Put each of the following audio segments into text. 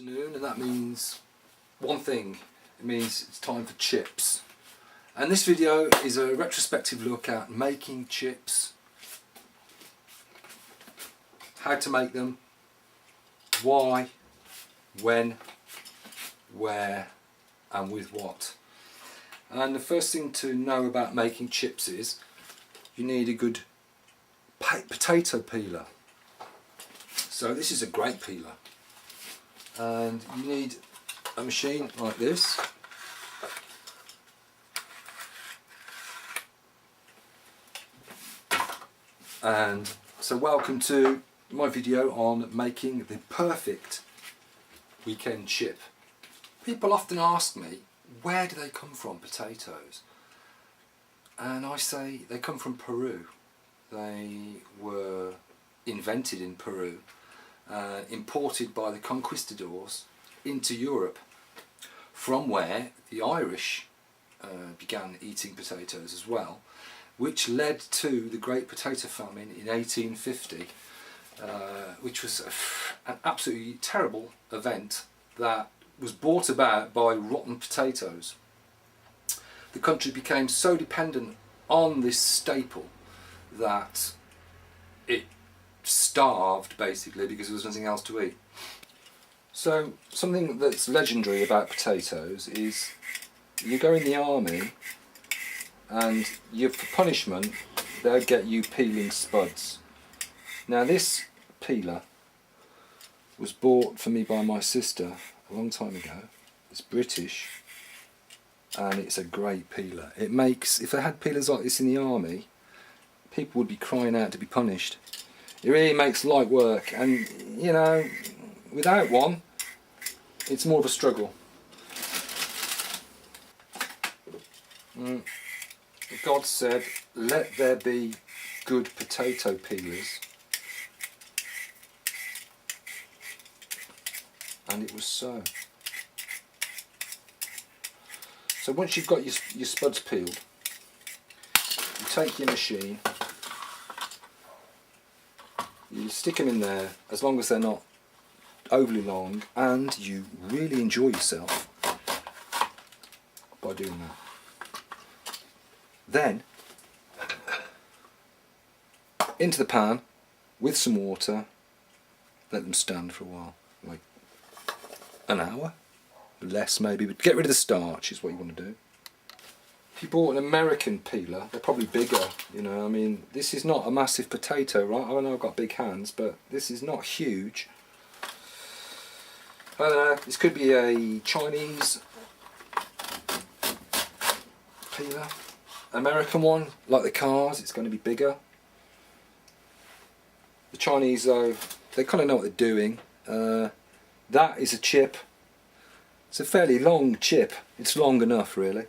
Afternoon, and that means one thing. It means it's time for chips. And this video is a retrospective look at making chips, how to make them, why, when, where and with what. And the first thing to know about making chips is you need a good potato peeler. So this is a great peeler, and you need a machine like this. And so welcome to my video on making the perfect weekend chip. People often ask me, where do they come from, potatoes? And I say they come from Peru. They were invented in Peru, imported by the conquistadors into Europe, from where the Irish began eating potatoes as well, which led to the Great Potato Famine in 1850, which was an absolutely terrible event that was brought about by rotten potatoes. The country became so dependent on this staple that it starved basically because there was nothing else to eat. So something that's legendary about potatoes is you go in the army and for punishment they'll get you peeling spuds. Now this peeler was bought for me by my sister a long time ago. It's British and it's a great peeler. It makes, if they had peelers like this in the army, people would be crying out to be punished. It really makes light work, and you know, without one it's more of a struggle. God said, let there be good potato peelers, and it was so. So once you've got your spuds peeled, you take your machine, you stick them in there as long as they're not overly long, and you really enjoy yourself by doing that. Then into the pan with some water, let them stand for a while, like an hour, less maybe, but get rid of the starch is what you want to do. If you bought an American peeler, they're probably bigger, you know. I mean, this is not a massive potato, right? I know I've got big hands, but this is not huge. I don't know, this could be a Chinese peeler. American one, like the cars, it's going to be bigger. The Chinese though, they kind of know what they're doing. That is a chip. It's a fairly long chip. It's long enough really.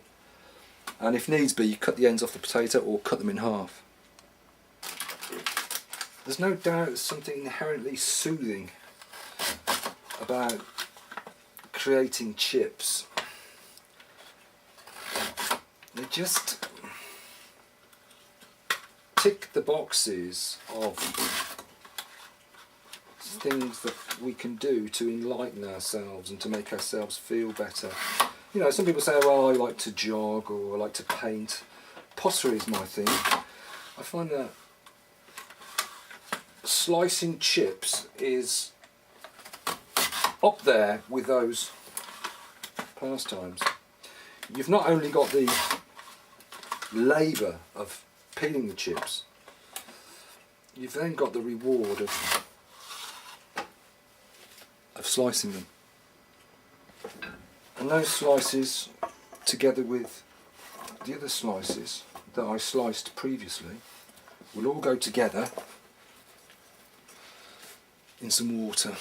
And if needs be, you cut the ends off the potato or cut them in half. There's no doubt there's something inherently soothing about creating chips. They just tick the boxes of things that we can do to enlighten ourselves and to make ourselves feel better. You know, some people say, well, I like to jog or I like to paint. Pottery is my thing. I find that slicing chips is up there with those pastimes. You've not only got the labour of peeling the chips, you've then got the reward of slicing them. And those slices, together with the other slices that I sliced previously, will all go together in some water.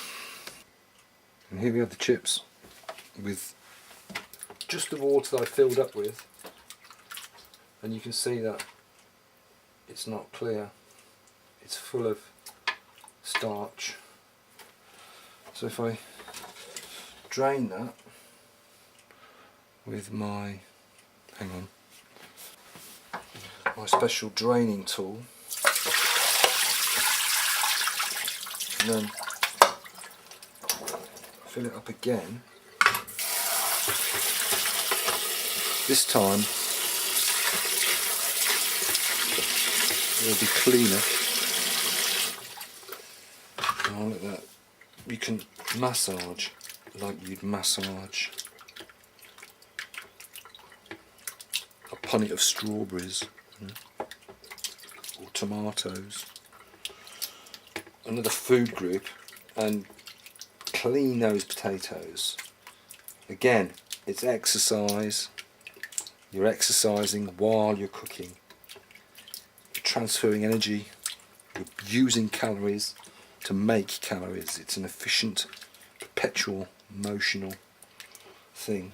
And here we have the chips with just the water that I filled up with, and you can see that it's not clear, it's full of starch. So if I drain that with my, hang on, my special draining tool, and then fill it up again. This time it'll be cleaner. Oh, look at that. You can massage like you'd massage a punnet of strawberries or tomatoes. Another food group, and clean those potatoes. Again, it's exercise. You're exercising while you're cooking. You're transferring energy. You're using calories to make calories. It's an efficient, perpetual, motional thing.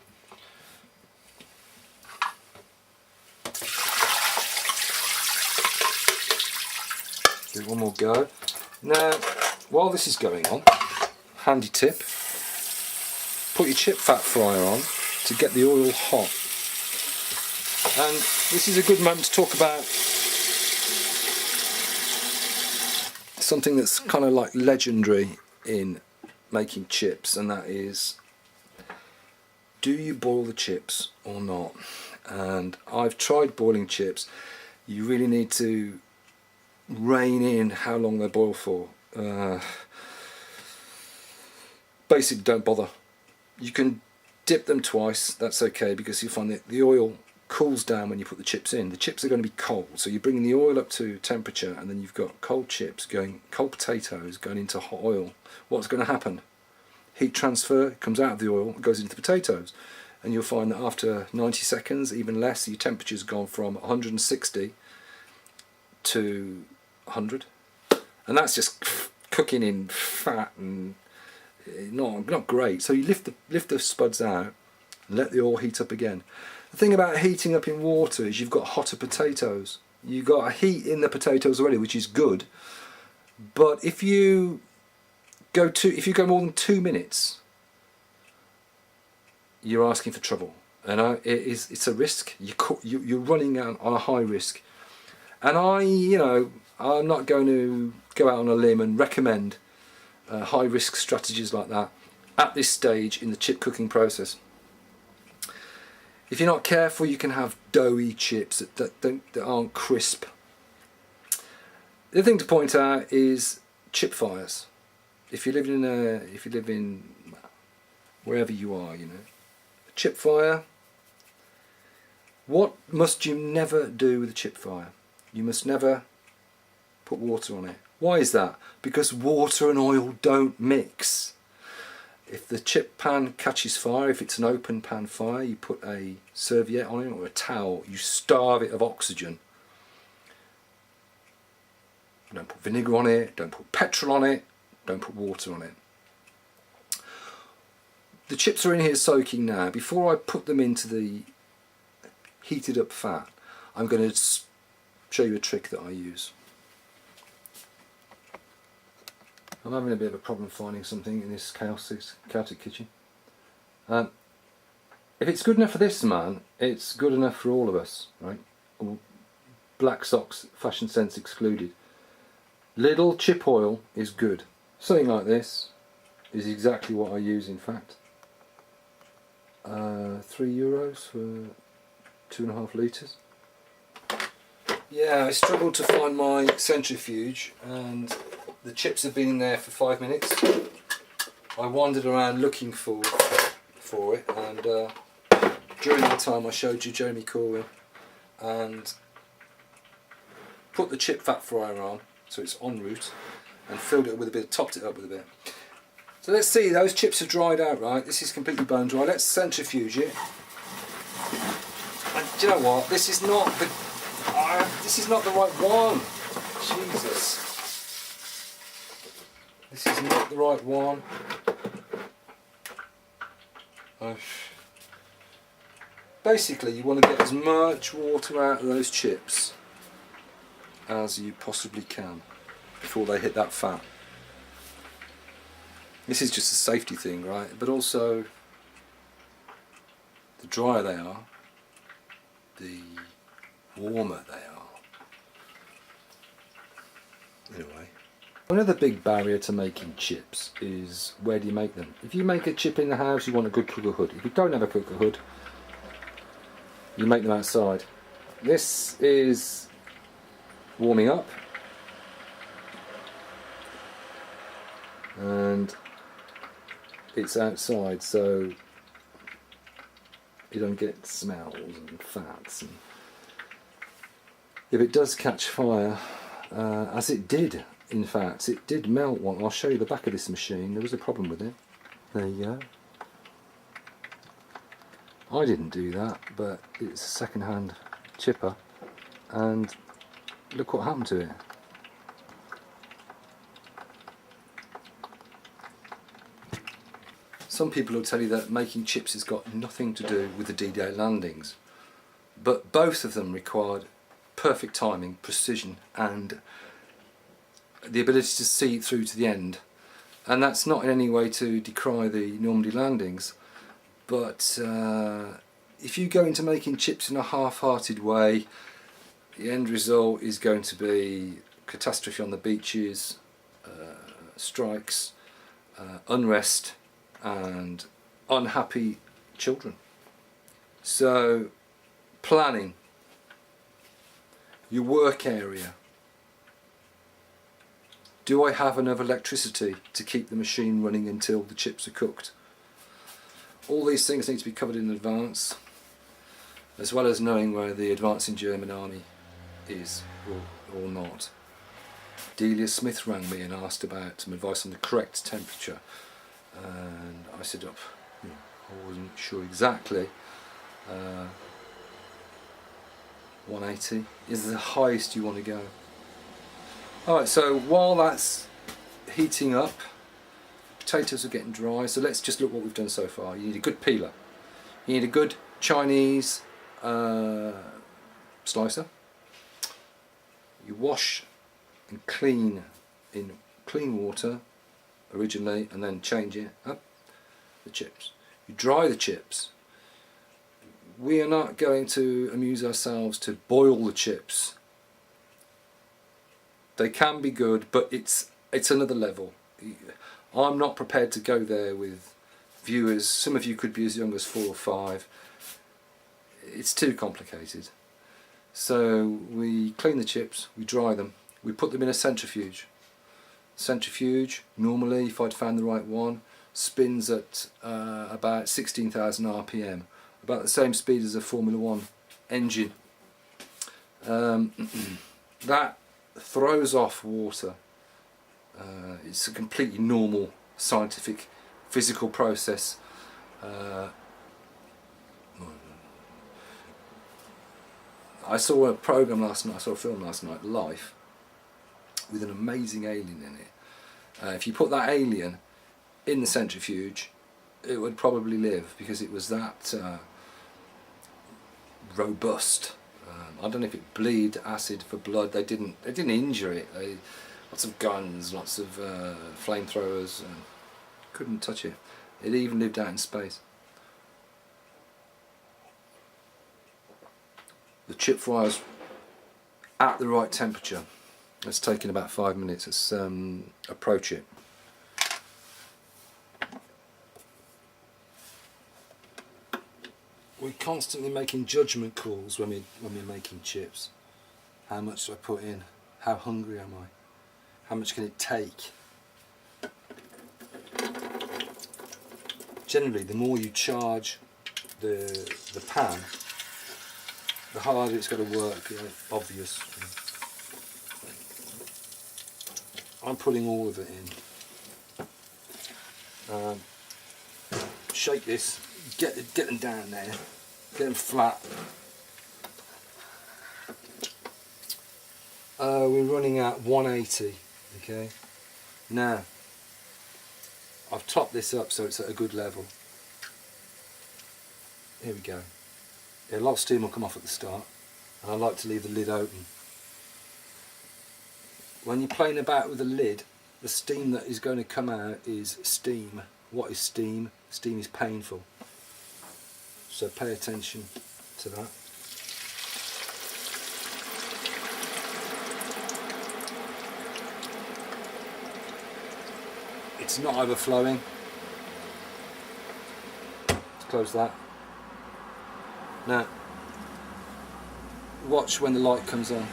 Do one more go. Now, while this is going on, handy tip, put your chip fat fryer on to get the oil hot. And this is a good moment to talk about something that's kind of like legendary in making chips, and that is, do you boil the chips or not? And I've tried boiling chips. You really need to rein in how long they boil for. Basically, don't bother. You can dip them twice, that's okay, because you find that the oil cools down when you put the chips in. The chips are going to be cold, so you're bringing the oil up to temperature, and then you've got cold chips going, cold potatoes going into hot oil. What's going to happen? Heat transfer comes out of the oil, goes into the potatoes, and you'll find that after 90 seconds, even less, your temperature's gone from 160 to 100, and that's just cooking in fat and not great. So you lift the spuds out and let the oil heat up again. The thing about heating up in water is you've got hotter potatoes. You've got a heat in the potatoes already, which is good. But if you go more than 2 minutes, you're asking for trouble, and it's a risk. You're running out on a high risk. And I'm not going to go out on a limb and recommend high risk strategies like that at this stage in the chip cooking process. If you're not careful, you can have doughy chips that aren't crisp. The other thing to point out is chip fires. If you live in wherever you are, a chip fire. What must you never do with a chip fire? You must never put water on it. Why is that? Because water and oil don't mix. If the chip pan catches fire, if it's an open pan fire, you put a serviette on it or a towel, you starve it of oxygen. Don't put vinegar on it, don't put petrol on it, don't put water on it. The chips are in here soaking now. Before I put them into the heated up fat, I'm going to show you a trick that I use. I'm having a bit of a problem finding something in this chaotic kitchen. If it's good enough for this man, it's good enough for all of us, right? Black socks, fashion sense excluded. Little chip oil is good. Something like this is exactly what I use, in fact. €3 for 2.5 litres. Yeah, I struggled to find my centrifuge, and the chips have been in there for 5 minutes. I wandered around looking for it, and during that time I showed you Jeremy Corwin and put the chip fat fryer on so it's en route, and filled it with a bit, topped it up with a bit. So let's see, those chips have dried out, right? This is completely bone dry. Let's centrifuge it. And do you know what? This is not the right one. Jesus. This is not the right one. Basically, you want to get as much water out of those chips as you possibly can before they hit that fat. This is just a safety thing, right? But also, the drier they are, the warmer they are. Anyway, Another big barrier to making chips is where do you make them? If you make a chip in the house, you want a good cooker hood. If you don't have a cooker hood, you make them outside. This is warming up, and it's outside, so you don't get smells and fats. And if it does catch fire, as it did, in fact, it did melt one. I'll show you the back of this machine. There was a problem with it. There you go. I didn't do that, but it's a second-hand chipper, and look what happened to it. Some people will tell you that making chips has got nothing to do with the D-Day landings, but both of them required perfect timing, precision, and the ability to see through to the end. And that's not in any way to decry the Normandy landings, but if you go into making chips in a half-hearted way, the end result is going to be catastrophe on the beaches, strikes, unrest, and unhappy children. So, planning, your work area. Do I have enough electricity to keep the machine running until the chips are cooked? All these things need to be covered in advance, as well as knowing where the advancing German army is or not. Delia Smith rang me and asked about some advice on the correct temperature, and I said, I wasn't sure exactly. 180 is the highest you want to go. Alright, so while that's heating up, potatoes are getting dry, so let's just look what we've done so far. You need a good peeler. You need a good Chinese slicer. You wash and clean in clean water originally, and then change it up the chips. You dry the chips. We are not going to amuse ourselves to boil the chips. They can be good, but it's another level. I'm not prepared to go there with viewers. Some of you could be as young as 4 or 5. It's too complicated. So we clean the chips, we dry them, we put them in a centrifuge. Centrifuge, normally, if I'd found the right one, spins at about 16,000 RPM, about the same speed as a Formula 1 engine. That throws off water. It's a completely normal scientific physical process. I saw a film last night, Life, with an amazing alien in it. If you put that alien in the centrifuge, it would probably live, because it was that robust. I don't know if it bleed acid for blood. They didn't injure it. Lots of guns, lots of flamethrowers. Couldn't touch it. It even lived out in space. The chip fryer's at the right temperature. It's taken about 5 minutes. Let's approach it. We're constantly making judgment calls when we're making chips. How much do I put in? How hungry am I? How much can it take? Generally, the more you charge the pan, the harder it's got to work. Obvious. I'm putting all of it in. Shake this. Get them down there. Get them flat. We're running at 180. Okay. Now, I've topped this up so it's at a good level. Here we go. A lot of steam will come off at the start, and I like to leave the lid open. When you're playing about with the lid, the steam that is going to come out is steam. What is steam? Steam is painful. So pay attention to that. it's not overflowing. Let's close that. Now, watch when the light comes on.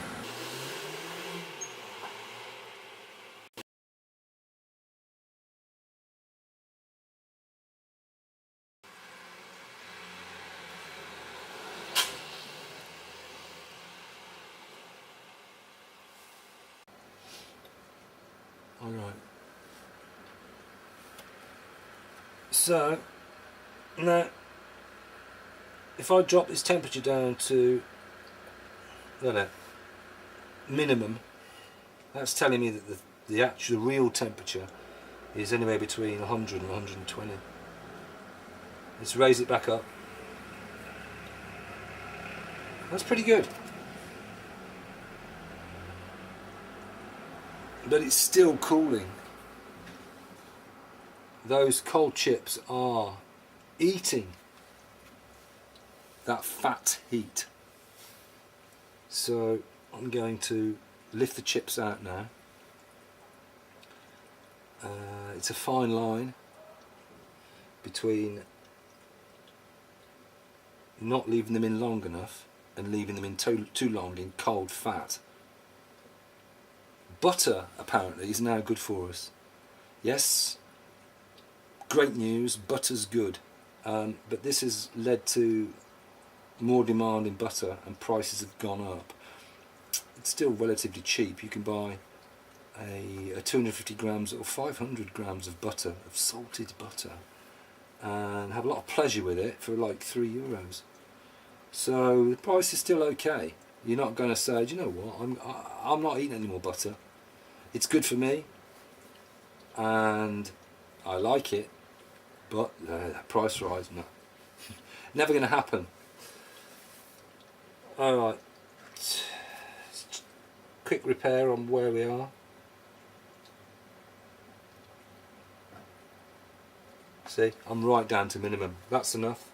Alright. So, now, if I drop this temperature down to, I don't know, minimum, that's telling me that the actual real temperature is anywhere between 100 and 120. Let's raise it back up. That's pretty good. But it's still cooling. Those cold chips are eating that fat heat. So I'm going to lift the chips out now. It's a fine line between not leaving them in long enough and leaving them in too long in cold fat. Butter apparently is now good for us. Yes, great news, butter's good, but this has led to more demand in butter and prices have gone up. It's still relatively cheap. You can buy a 250 grams or 500 grams of butter, of salted butter, and have a lot of pleasure with it for like €3. So the price is still okay. You're not going to say, do you know what, I'm not eating any more butter. It's good for me and I like it, but price rise, no. Never going to happen. Alright, quick repair on where we are. See, I'm right down to minimum. That's enough.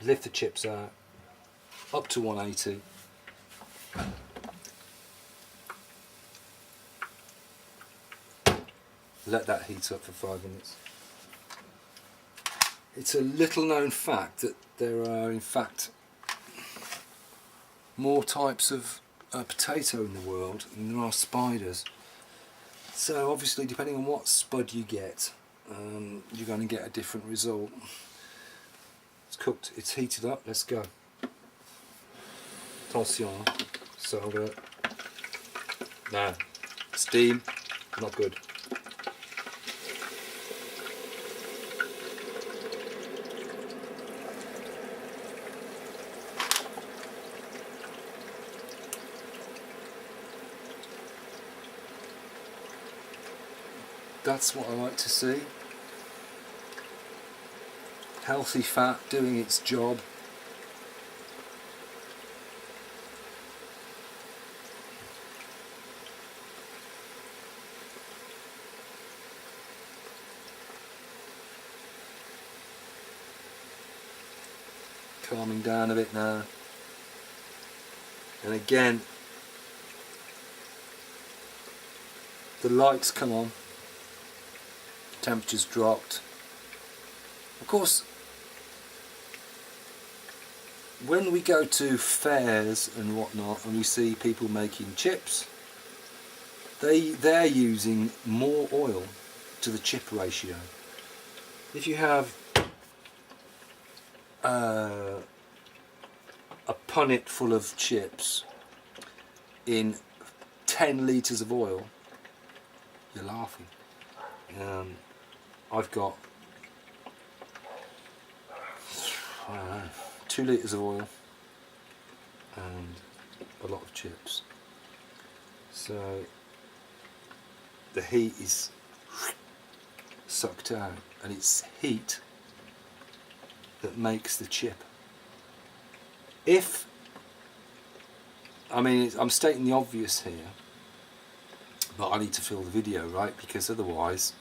Lift the chips out up to 180. Let that heat up for 5 minutes. It's a little known fact that there are in fact more types of potato in the world than there are spiders. So obviously depending on what spud you get, you're going to get a different result. It's cooked, it's heated up, let's go. Attention, so no, steam, not good. That's what I like to see. Healthy fat doing its job. Calming down a bit now. And again, the lights come on. Temperature's dropped. Of course, when we go to fairs and whatnot and we see people making chips, they're using more oil to the chip ratio. If you have a punnet full of chips in 10 litres of oil, you're laughing. I've got, I don't know, 2 litres of oil and a lot of chips. So the heat is sucked out, and it's heat that makes the chip. I'm stating the obvious here, but I need to fill the video, right? Because otherwise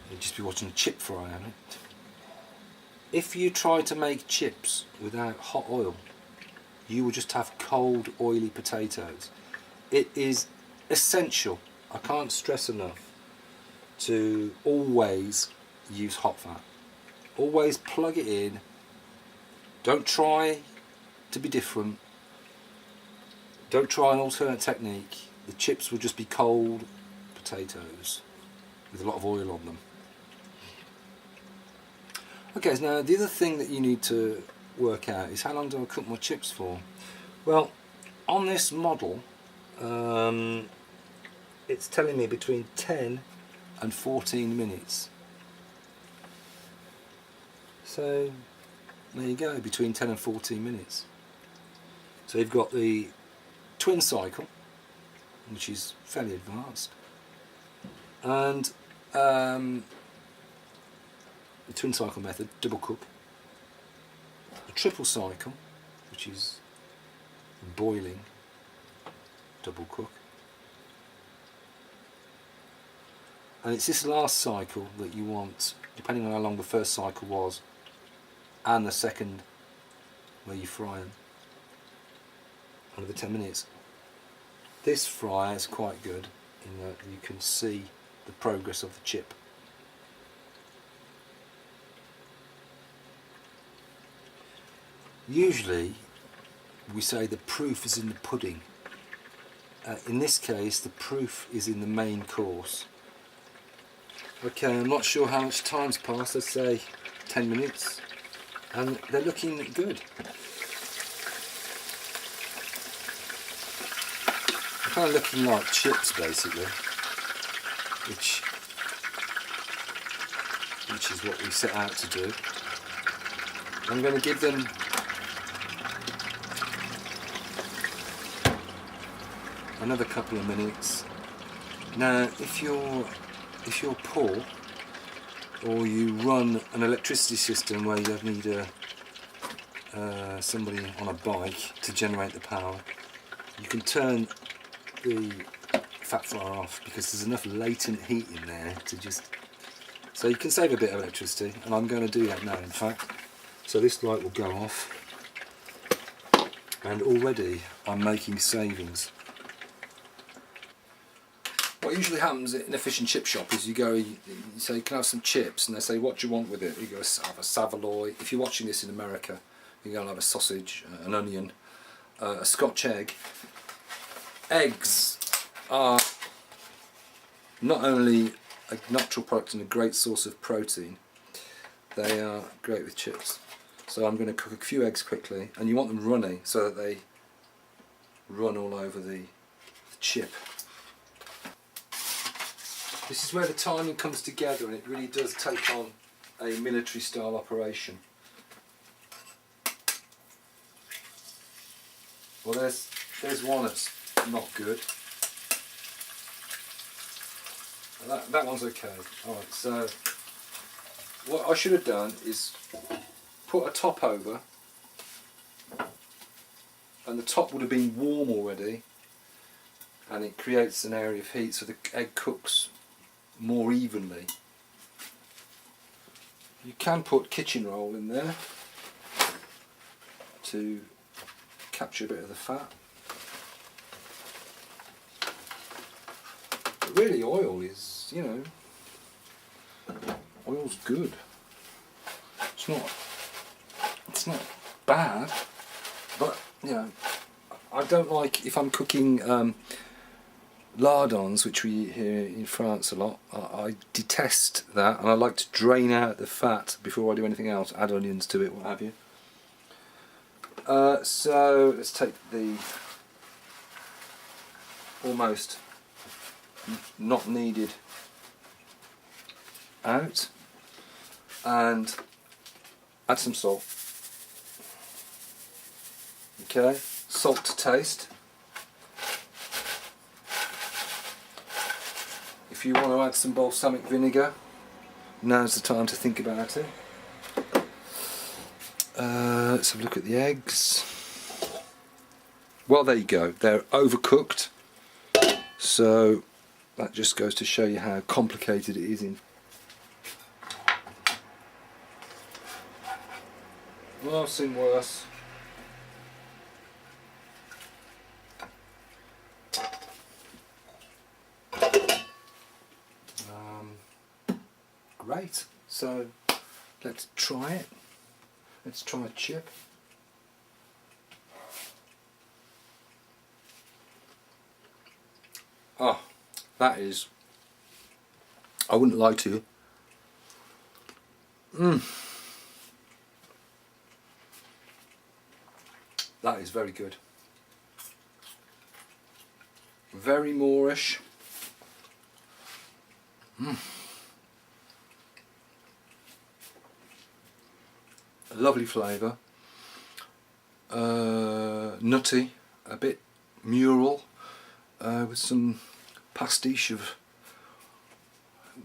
you'd just be watching a chip fry on it. If you try to make chips without hot oil, you will just have cold, oily potatoes. It is essential, I can't stress enough, to always use hot fat. Always plug it in. Don't try to be different. Don't try an alternate technique. The chips will just be cold potatoes with a lot of oil on them. Okay, so now the other thing that you need to work out is how long do I cook my chips for? Well, on this model, it's telling me between 10 and 14 minutes. So there you go, between 10 and 14 minutes. So you've got the twin cycle, which is fairly advanced, and the twin cycle method, double cook, a triple cycle, which is boiling, double cook, and it's this last cycle that you want, depending on how long the first cycle was and the second where you fry them, another 10 minutes. This fryer is quite good in that you can see the progress of the chip. Usually we say the proof is in the pudding. In this case the proof is in the main course. Okay, I'm not sure how much time's passed, let's say 10 minutes, and they're looking good. They're kind of looking like chips basically, which is what we set out to do. I'm going to give them another couple of minutes. Now if you're poor, or you run an electricity system where you need somebody on a bike to generate the power, you can turn the fat fryer off because there's enough latent heat in there to just, so you can save a bit of electricity, and I'm going to do that now in fact. So this light will go off, and already I'm making savings. What usually happens in a fish and chip shop is you go, you say, can I have some chips? And they say, what do you want with it? You go, have a Savoy. If you're watching this in America, you go and have a sausage, an onion, a Scotch egg. Eggs are not only a natural product and a great source of protein, they are great with chips. So I'm going to cook a few eggs quickly, and you want them runny so that they run all over the chip. This is where the timing comes together, and it really does take on a military style operation. Well, there's one that's not good. That one's okay. Alright, so what I should have done is put a top over, and the top would have been warm already, and it creates an area of heat so the egg cooks more evenly. You can put kitchen roll in there to capture a bit of the fat. But really oil is, you know, oil's good. It's not bad, but you know, I don't like, if I'm cooking lardons, which we eat here in France a lot, I detest that, and I like to drain out the fat before I do anything else, add onions to it, what have you. So let's take the almost not needed out and add some salt. Okay, salt to taste. If you want to add some balsamic vinegar, now's the time to think about it. Let's have a look at the eggs. Well, there you go, they're overcooked, so that just goes to show you how complicated it is in. Well, I've seen worse. great. So let's try it. Let's try a chip. Oh, that is, I wouldn't lie to you. That is very good. Very Moorish. A lovely flavour. Nutty, a bit mural, with some pastiche of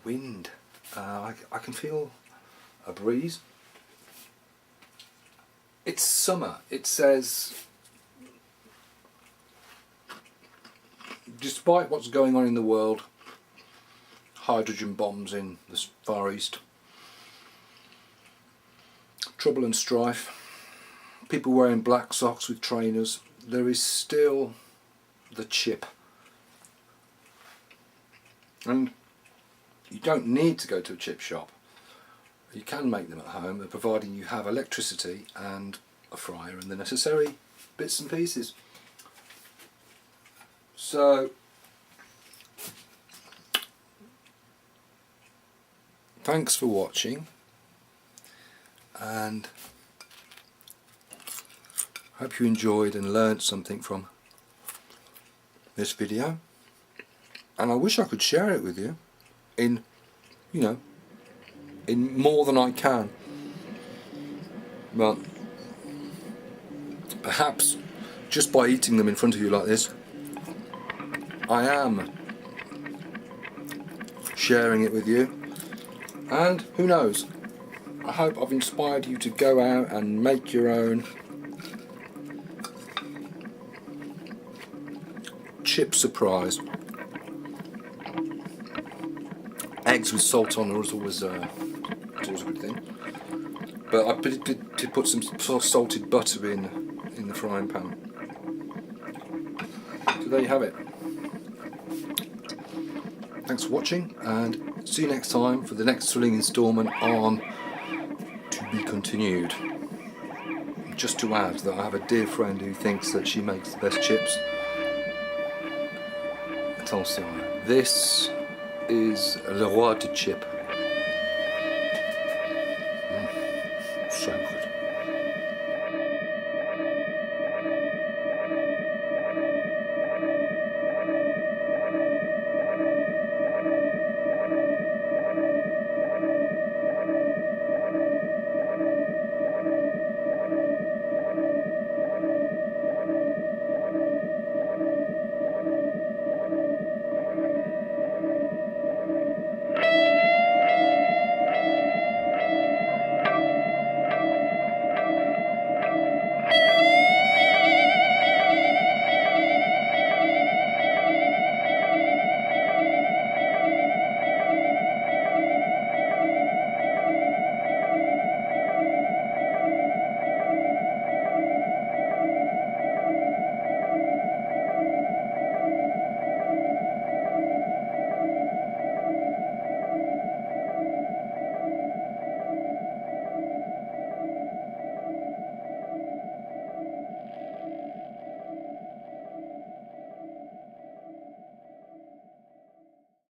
wind. I can feel a breeze. It's summer. It says, despite what's going on in the world, hydrogen bombs in the Far East, trouble and strife, people wearing black socks with trainers, there is still the chip. And you don't need to go to a chip shop. You can make them at home, providing you have electricity and a fryer and the necessary bits and pieces. So thanks for watching, and hope you enjoyed and learned something from this video. And I wish I could share it with you in, in more than I can. But perhaps just by eating them in front of you like this, I am sharing it with you. And who knows, I hope I've inspired you to go out and make your own chip surprise. Eggs with salt on is always a good thing. But I did put some salted butter in the frying pan. So there you have it. Thanks for watching, and see you next time for the next thrilling instalment on To Be Continued. Just to add that I have a dear friend who thinks that she makes the best chips. Attention, this is Le Roi de Chip.